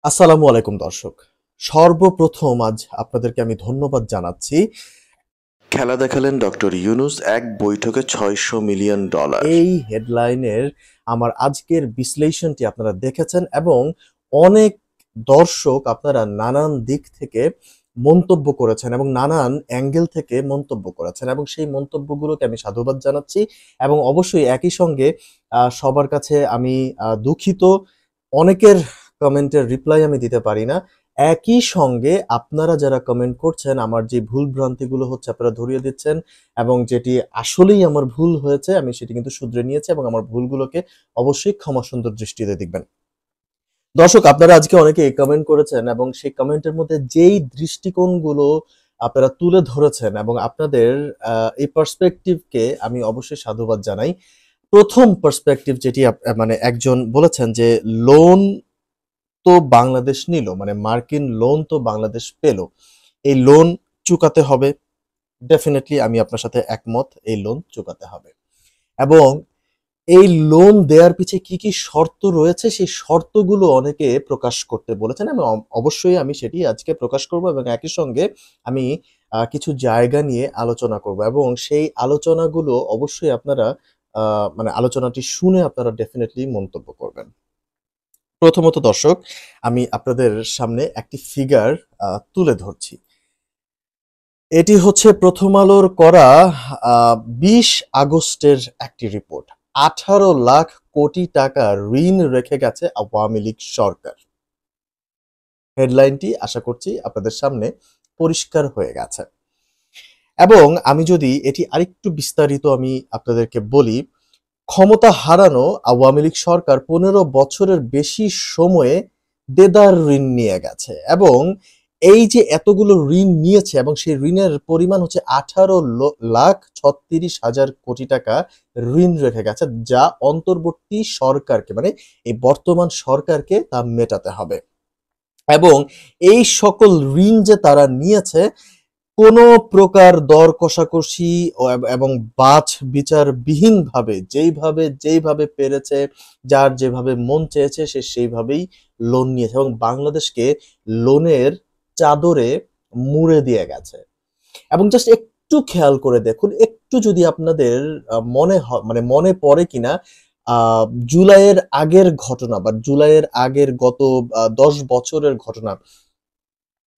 আসসালামু আলাইকুম দর্শক। সর্বপ্রথম আজ আপনাদেরকে আমি ধন্যবাদ জানাচ্ছি। খেলা দেখালেন ডক্টর ইউনূস এক বৈঠকে $600 মিলিয়ন। এই হেডলাইনের আমার আজকের বিশ্লেষণটি আপনারা দেখেছেন এবং অনেক দর্শক আপনারা নানান দিক থেকে মন্তব্য করেছেন এবং নানান অ্যাঙ্গেল থেকে মন্তব্য করেছেন এবং সেই মন্তব্যগুলোকে আমি সাধুবাদ জানাচ্ছি এবং অবশ্যই একই সঙ্গে সবার কাছে আমি দুঃখিত। অনেকের কমেন্টের রিপ্লাই আমি দিতে পারি না। একই সঙ্গে আপনারা যারা কমেন্ট করছেন আমার যে ভুল ভ্রান্তিগুলো হচ্ছে আপনারা ধরিয়ে দিচ্ছেন এবং যেটি আসলেই আমার ভুল হয়েছে আমি সেটি কিন্তু শুধরে নিয়েছি এবং আমার ভুলগুলোকে অবশ্যই ক্ষমা সুন্দর দৃষ্টিতে দেখবেন। দর্শক আপনারা আজকে অনেকে কমেন্ট করেছেন এবং সেই কমেন্টের মধ্যে যেই দৃষ্টিকোণগুলো আপনারা তুলে ধরেছেন এবং আপনাদের এই পার্সপেক্টিভকে আমি অবশ্যই সাধুবাদ জানাই। প্রথম পার্সপেক্টিভ যেটি মানে একজন বলেছেন যে লোন তো বাংলাদেশ নিল, মানে মার্কিন লোন তো বাংলাদেশ পেল, এই লোন চুকাতে হবে। ডেফিনেটলি আমি আপনার সাথে একমত, এই লোন চুকাতে হবে এবং এই লোন দেওয়ার পিছে কি কি শর্ত রয়েছে সেই শর্তগুলো অনেকে প্রকাশ করতে বলেছেন এবং অবশ্যই আমি সেটি আজকে প্রকাশ করব এবং একই সঙ্গে আমি কিছু জায়গা নিয়ে আলোচনা করব এবং সেই আলোচনাগুলো অবশ্যই আপনারা মানে আলোচনাটি শুনে আপনারা ডেফিনেটলি মন্তব্য করবেন। প্রথমত দর্শক আমি আপনাদের সামনে একটি ফিগার তুলে ধরছি। এটি হচ্ছে প্রথম আলোর করা ২০ আগস্টের একটি রিপোর্ট। ১৮ লাখ কোটি টাকা ঋণ রেখে গেছে আওয়ামী লীগ সরকার। হেডলাইনটি আশা করছি আপনাদের সামনে পরিষ্কার হয়ে গেছে এবং আমি যদি এটি আরেকটু বিস্তারিত আমি আপনাদেরকে বলি, ক্ষমতা হারানো আওয়ামী লীগ সরকার ১৫ বছরের বেশি সময়ে দেদার ঋণ নিয়ে গেছে এবং এই যে এতগুলো ঋণ নিয়েছে এবং সেই ঋণের পরিমাণ হচ্ছে ১৮,৩৬,০০০ কোটি টাকা ঋণ রেখে গেছে, যা অন্তর্বর্তী সরকারকে মানে এই বর্তমান সরকারকে তা মেটাতে হবে এবং এই সকল ঋণ যে তারা নিয়েছে কোনো প্রকার দর কষাকষি এবং বাছ বিচারবিহীনভাবে যেইভাবে পেরেছে, যার যেভাবে মন চেয়েছে সে সেইভাবেই লোন নিয়েছে এবং বাংলাদেশকে লোনের চাদরে মুড়ে দিয়ে গেছে। এবং জাস্ট একটু খেয়াল করে দেখুন, একটু যদি আপনাদের মানে মনে পড়ে কিনা জুলাইয়ের আগের ঘটনা বা জুলাইয়ের আগের গত ১০ বছরের ঘটনা,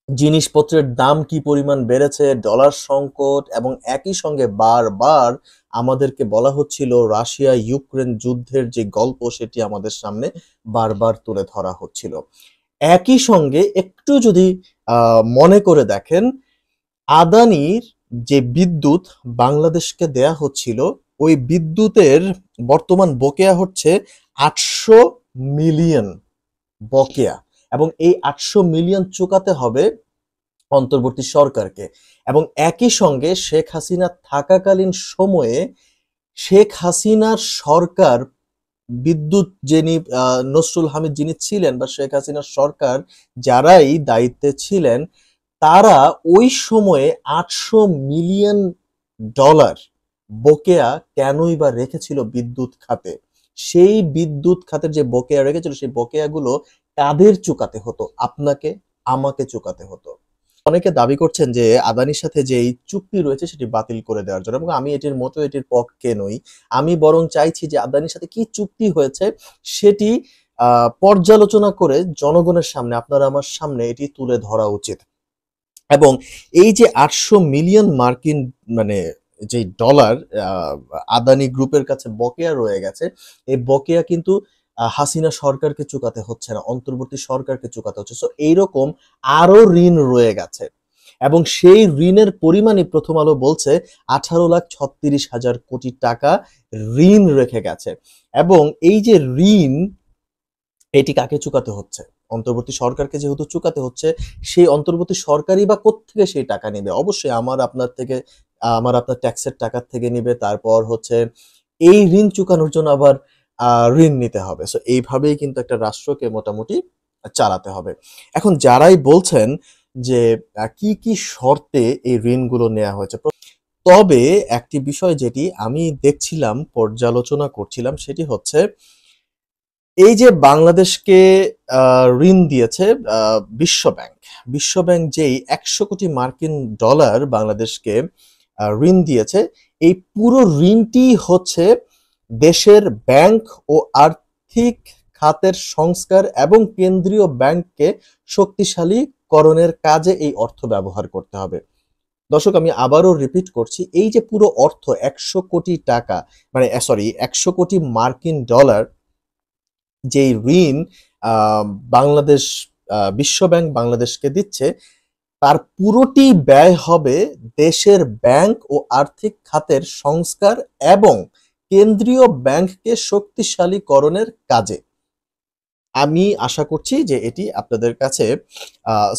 জিনিসপত্রের দাম কি পরিমাণ বেড়েছে, ডলার সংকট এবং একই সঙ্গে বারবার আমাদেরকে বলা হচ্ছিল রাশিয়া ইউক্রেন যুদ্ধের যে গল্প সেটি আমাদের সামনে বারবার তুলে ধরা হচ্ছিল। একই সঙ্গে একটু যদি মনে করে দেখেন, আদানির যে বিদ্যুৎ বাংলাদেশকে দেয়া হচ্ছিল ওই বিদ্যুতের বর্তমান বকেয়া হচ্ছে ৮০০ মিলিয়ন বকেয়া এবং এই ৮০০ মিলিয়ন চুকাতে হবে অন্তর্বর্তী সরকারকে এবং একই সঙ্গে শেখ হাসিনা থাকাকালীন সময়ে শেখ হাসিনার সরকার বিদ্যুৎ যিনি নসরুল হামিদ যিনি ছিলেন বা শেখ হাসিনার সরকার যারাই দায়িত্বে ছিলেন তারা ওই সময়ে ৮০০ মিলিয়ন ডলার বকেয়া কেনই বা রেখেছিল বিদ্যুৎ খাতে। সেই বিদ্যুৎ খাতের যে বকেয়া রেখেছিল সেই বকেয়াগুলো কাদের চুকাতে হতো? আপনাকে, আমাকে চুকাতে হতো। অনেকে দাবি করছেন যে আদানির সাথে যে এই চুক্তি রয়েছে সেটি বাতিল করে দেওয়ার জন্য এবং আমি এটির পক্ষে নই। আমি বরং চাইছি যে আদানির সাথে কি চুক্তি হয়েছে সেটি পর্যালোচনা করে জনগণের সামনে, আপনারা আমার সামনে এটি তুলে ধরা উচিত এবং এই যে ৮০০ মিলিয়ন মার্কিন মানে যে ডলার আদানি গ্রুপের কাছে বকেয়া রয়ে গেছে, এই বকেয়া কিন্তু হাসিনা সরকারকে চুকাতে হচ্ছে না, অন্তর্বর্তী সরকারকে চুকাতে হচ্ছে। সো এইরকম আরো ঋণ রয়ে গেছে এবং সেই ঋণের পরিমাণই প্রথম আলো বলছে ১৮,৩৬,০০০ কোটি টাকা ঋণ রেখে গেছে এবং এই যে ঋণ এটি কাকে চুকাতে হচ্ছে? অন্তর্বর্তী সরকারকে যেহেতু চুকাতে হচ্ছে, সেই অন্তর্বর্তী সরকারই বা কোত্থেকে সেই টাকা নেবে? অবশ্যই আমার আপনার থেকে, আমার আপনার ট্যাক্সের টাকার থেকে নিবে। তারপর হচ্ছে এই ঋণ চুকানোর জন্য আবার ঋণ নিতে হবে। সো এইভাবেই কিন্তু একটা রাষ্ট্রকে মোটামুটি চালাতে হবে। এখন যারাই বলছেন যে কি, কি শর্তে এই ঋণগুলো নেয়া হয়েছে? তবে একটি বিষয় যেটি আমি দেখছিলাম, পর্যালোচনা করছিলাম সেটি হচ্ছে এই যে বাংলাদেশকে ঋণ দিয়েছে বিশ্বব্যাংক, বিশ্বব্যাংক যেই 100 কোটি মার্কিন ডলার বাংলাদেশকে ঋণ দিয়েছে, এই পুরো ঋণটি হচ্ছে দেশের ব্যাংক ও আর্থিক খাতের সংস্কার এবং কেন্দ্রীয় ব্যাংককে শক্তিশালীকরণের কাজে এই অর্থ ব্যবহার করতে হবে। দর্শক, আমি আবারও রিপিট করছি, এই যে পুরো অর্থ 100 কোটি টাকা, মানে সরি 100 কোটি মার্কিন ডলার যেই ঋণ আহ, বাংলাদেশ বিশ্বব্যাংক বাংলাদেশকে দিচ্ছে, তার পুরোটি ব্যয় হবে দেশের ব্যাংক ও আর্থিক খাতের সংস্কার এবং কেন্দ্রীয় ব্যাংককে শক্তিশালীকরণের কাজে। আমি আশা করছি যে এটি আপনাদের কাছে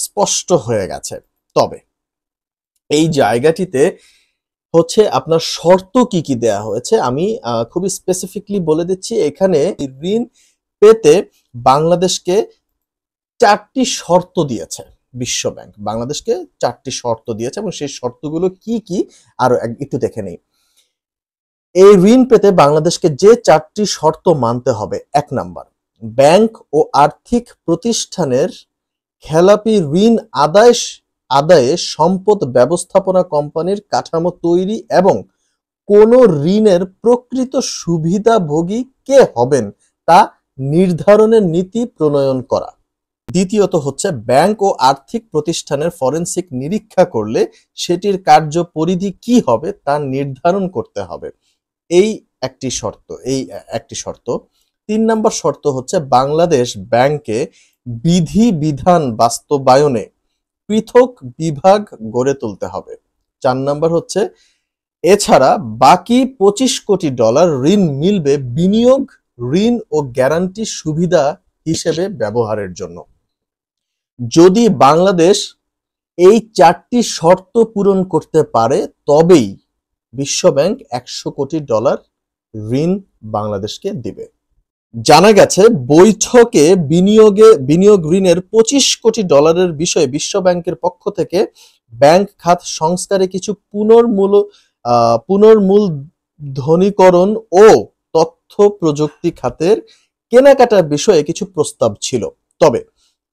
স্পষ্ট হয়ে গেছে। তবে এই জায়গাটিতে হচ্ছে আপনার শর্ত কি কি দেয়া হয়েছে আমি খুবই স্পেসিফিকলি বলে দিচ্ছি। এখানে ঋণ পেতে বাংলাদেশকে 4টি শর্ত দিয়েছে বিশ্বব্যাংক, বাংলাদেশকে 4টি শর্ত দিয়েছে এবং সেই শর্তগুলো কি কি আরো একটু দেখে নেই। এই ঋণ পেতে বাংলাদেশকে যে 4টি শর্ত মানতে হবে: 1 নাম্বার, ব্যাংক ও আর্থিক প্রতিষ্ঠানের খেলাপি ঋণ আদায়ে সম্পদ ব্যবস্থাপনা কোম্পানির কাঠামো তৈরি এবং কোন ঋণের প্রকৃত সুবিধাভোগী কে হবেন তা নির্ধারণের নীতি প্রণয়ন করা। দ্বিতীয়ত হচ্ছে, ব্যাংক ও আর্থিক প্রতিষ্ঠানের ফরেনসিক নিরীক্ষা করলে সেটির কার্যপরিধি কি হবে তা নির্ধারণ করতে হবে। এই একটি শর্ত। 3 নম্বর শর্ত হচ্ছে, বাংলাদেশ ব্যাংকে বিধিবিধান বাস্তবায়নে পৃথক বিভাগ গড়ে তুলতে হবে। 4 নম্বর হচ্ছে, এছাড়া বাকি $25 কোটি ঋণ মিলবে বিনিয়োগ, ঋণ ও গ্যারান্টি সুবিধা হিসেবে ব্যবহারের জন্য। যদি বাংলাদেশ এই 4টি শর্ত পূরণ করতে পারে তবেই বিশ্বব্যাংক $100 কোটি ঋণ বাংলাদেশকে দিবে। জানা গেছে, বৈঠকে বিনিয়োগ ঋণের $25 কোটি বিষয়ে বিশ্বব্যাংকের পক্ষ থেকে ব্যাংক খাত সংস্কারে কিছু পুনর্মূলধনীকরণ ও তথ্য প্রযুক্তি খাতের কেনাকাটার বিষয়ে কিছু প্রস্তাব ছিল। তবে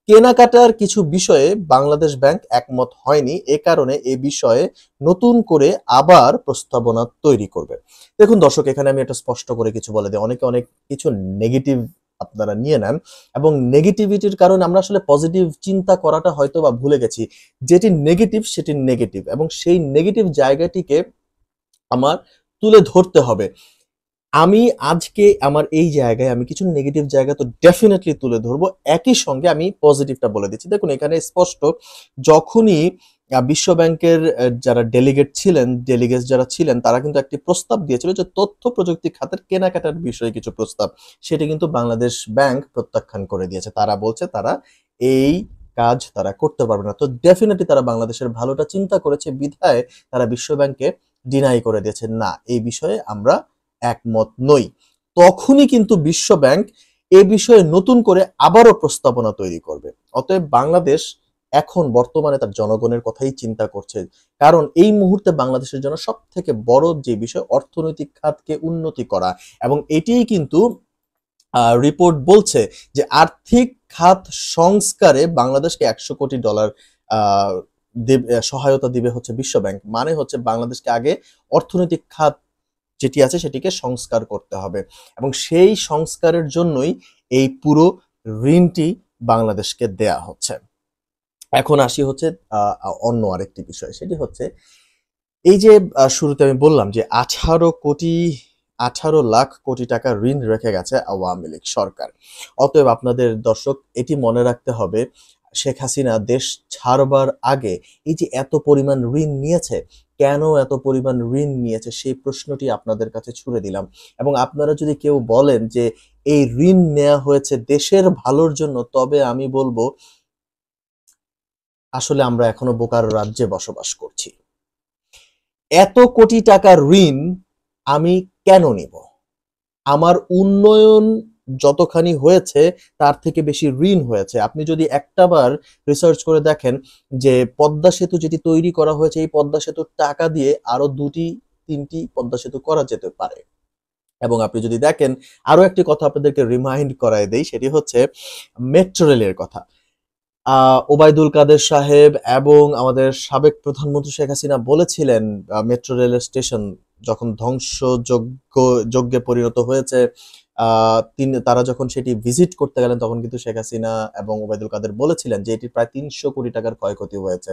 কেনাকাটার কিছু বিষয়ে বাংলাদেশ ব্যাংক একমত হয়নি, এ কারণে এ বিষয়ে নতুন করে আবার প্রস্তাবনা তৈরি করবে। দেখুন দর্শক, এখানে আমি এটা স্পষ্ট করে কিছু বলে দিই। অনেকে অনেক কিছু নেগেটিভ আপনারা নিয়ে নেন এবং নেগেটিভিটির কারণে আমরা আসলে পজিটিভ চিন্তা করাটা হয়তো বা ভুলে গেছি। যেটি নেগেটিভ সেটি নেগেটিভ, এবং সেই নেগেটিভ জায়গাটিকে আমার তুলে ধরতে হবে। আমি আজকে আমার এই জায়গায় আমি কিছু নেগেটিভ জায়গা তো ডেফিনেটলি তুলে ধরবো, একই সঙ্গে আমি পজিটিভটা বলে দিচ্ছি। দেখুন, এখানে স্পষ্ট, যখনই বিশ্ব ব্যাংকের যারা ডেলিগেট যারা ছিলেন তারা কিন্তু একটি প্রস্তাব দিয়েছিল যে তথ্য প্রযুক্তি খাতের কেনাকাটার বিষয়ে কিছু প্রস্তাব, সেটি কিন্তু বাংলাদেশ ব্যাংক প্রত্যাখ্যান করে দিয়েছে। তারা বলছে তারা এই কাজ তারা করতে পারবে না। তো ডেফিনেটলি তারা বাংলাদেশের ভালোটা চিন্তা করেছে বিধায় তারা বিশ্ব ব্যাংককে ডিনাই করে দিয়েছে, না এই বিষয়ে আমরা একমত নই। তখনই কিন্তু বিশ্ব ব্যাংক এ বিষয়ে নতুন করে আবারও প্রস্তাবনা তৈরি করবে। অতএব বাংলাদেশ এখন বর্তমানে তার জনগণের কথাই চিন্তা করছে, কারণ এই মুহূর্তে বাংলাদেশের জন্য সব থেকে বড় যে বিষয় অর্থনৈতিক খাতকে উন্নতি করা, এবং এটিই কিন্তু রিপোর্ট বলছে যে আর্থিক খাত সংস্কারে বাংলাদেশকে $100 কোটি সহায়তা দিবে হচ্ছে বিশ্ব ব্যাংক। মানে হচ্ছে বাংলাদেশকে আগে অর্থনৈতিক খাত যেটি আছে সেটিকে সংস্কার করতে হবে, এবং সেই সংস্কারের জন্যই এই পুরো ঋণটি বাংলাদেশকে দেয়া হচ্ছে। এখন আসি হচ্ছে অন্য আরেকটি বিষয়, সেটি হচ্ছে এই যে শুরুতে আমি বললাম যে 18 লাখ কোটি টাকা ঋণ রেখে গেছে আওয়ামী লীগ সরকার। অতএব আপনাদের দর্শক এটি মনে রাখতে হবে, শেখ হাসিনা দেশ ছাড়বার আগে এই যে এত পরিমাণ ঋণ নিয়েছে, কেন এত পরিমাণ ঋণ নিয়েছে সেই প্রশ্নটি আপনাদের কাছে ছুড়ে দিলাম। এবং আপনারা যদি কেউ বলেন যে এই ঋণ নেওয়া হয়েছে দেশের ভালোর জন্য, তবে আমি বলবো আসলে আমরা এখনো বোকার রাজ্যে বসবাস করছি। এত কোটি টাকার ঋণ আমি কেন নিব? আমার উন্নয়ন যতখানি হয়েছে তার থেকে বেশি ঋণ হয়েছে। আপনি যদি একটাবার রিসার্চ করে দেখেন যে পদ্মা সেতু যেটি তৈরি করা হয়েছে, এই পদ্মা সেতুর টাকা দিয়ে আরো 2-3টি পদ্মা সেতু করা যেতে পারে। এবং আপনি যদি দেখেন, আরো একটি কথা আপনাদেরকে রিমাইন্ড করায় দেই, সেটি হচ্ছে মেট্রো রেলের কথা। ওবায়দুল কাদের সাহেব এবং আমাদের সাবেক প্রধানমন্ত্রী শেখ হাসিনা বলেছিলেন মেট্রো রেলের স্টেশন যখন যজ্ঞে পরিণত হয়েছে, তারা যখন সেটি ভিজিট করতে গেলেন তখন কিন্তু শেখ হাসিনা এবং ওবায়দুল কাদের বলেছিলেন যে এটি প্রায় ৩০০ কোটি টাকার ক্ষয়ক্ষতি হয়েছে,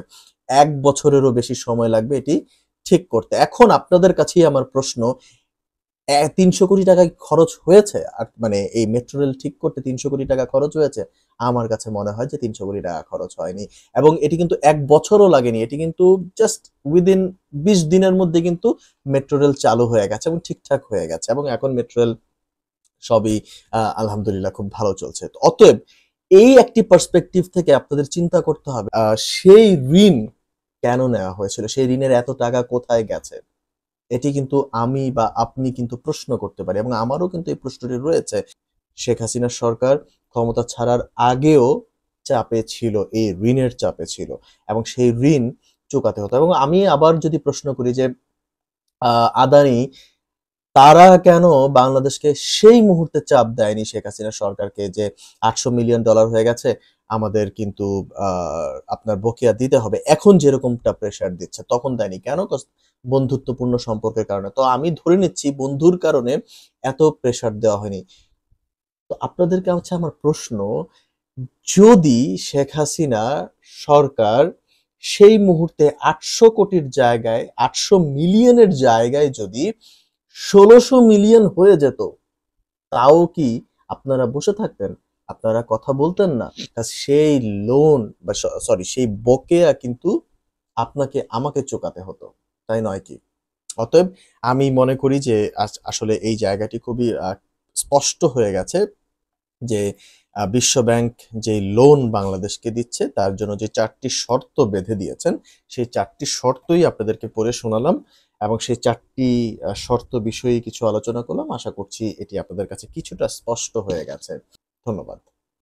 ১ বছরেরও বেশি সময় লাগবে এটি ঠিক করতে। এখন আপনাদের কাছেই আমার প্রশ্ন, ৩০০ কোটি টাকা খরচ হয়েছে? আর মানে এই মেট্রো রেল ঠিক করতে ৩০০ কোটি টাকা খরচ হয়েছে? আমার কাছে মনে হয় যে ৩০০ কোটি টাকা খরচ হয়নি। এবং এটি কিন্তু ১ বছরও লাগেনি। এটি কিন্তু জাস্ট উইদিন ২০ দিনের মধ্যে কিন্তু মেট্রো রেল চালু হয়ে গেছে এবং ঠিকঠাক হয়ে গেছে। এবং এখন মেট্রো রেল সবই আলহামদুলিল্লাহ খুব ভালো চলছে। তো অতএব এই একটি পার্সপেক্টিভ থেকে আপনাদের চিন্তা করতে হবে, সেই ঋণ কেন নেওয়া হয়েছিল? সেই ঋণের এত টাকা কোথায় গেছে? এটি কিন্তু আমি বা আপনি কিন্তু প্রশ্ন করতে পারি এবং আমারও কিন্তু এই প্রশ্নটি রয়েছে। শেখ হাসিনার সরকার ক্ষমতা ছাড়ার আগেও চাপে ছিল, এই ঋণের চাপে ছিল এবং সেই ঋণ চুকাতে হতো। এবং আমি আবার যদি প্রশ্ন করি যে আদানি তারা কেন বাংলাদেশকে সেই মুহূর্তে চাপ দেয়নি শেখ হাসিনা সরকারকে যে $৮০০ মিলিয়ন হয়ে গেছে, আমাদের কিন্তু আপনার বকেয়া দিতে হবে, এখন যেরকমটা প্রেশার দিচ্ছে তখন দেয়নি কেন? বন্ধুত্বপূর্ণ সম্পর্কের কারণে। তো আমি ধরে নিচ্ছি বন্ধুর কারণে এত প্রেশার দেওয়া হয়নি। তো আপনাদেরকে হচ্ছে আমার প্রশ্ন, যদি শেখ হাসিনা সরকার সেই মুহূর্তে ৮০০ কোটির জায়গায় ৮০০ মিলিয়নের জায়গায় যদি ১৬০০ মিলিয়ন হয়ে যেত, তাও কি আপনারা বসে থাকতেন? আপনারা কথা বলতেন না? সেই লোন বা সরি সেই বকেয়া কিন্তু আপনাকে আমাকে চোকাতে হতো, তাই নয় কি? অতএব আমি মনে করি যে আসলে এই জায়গাটি খুবই স্পষ্ট হয়ে গেছে যে বিশ্বব্যাংক যে লোন বাংলাদেশকে দিচ্ছে তার জন্য যে ৪টি শর্ত বেঁধে দিয়েছেন, সেই ৪টি শর্তই আপনাদেরকে পড়ে শোনালাম এবং সেই ৪টি শর্ত বিষয়ে কিছু আলোচনা করলাম। আশা করছি এটি আপনাদের কাছে কিছুটা স্পষ্ট হয়ে গেছে। ধন্যবাদ।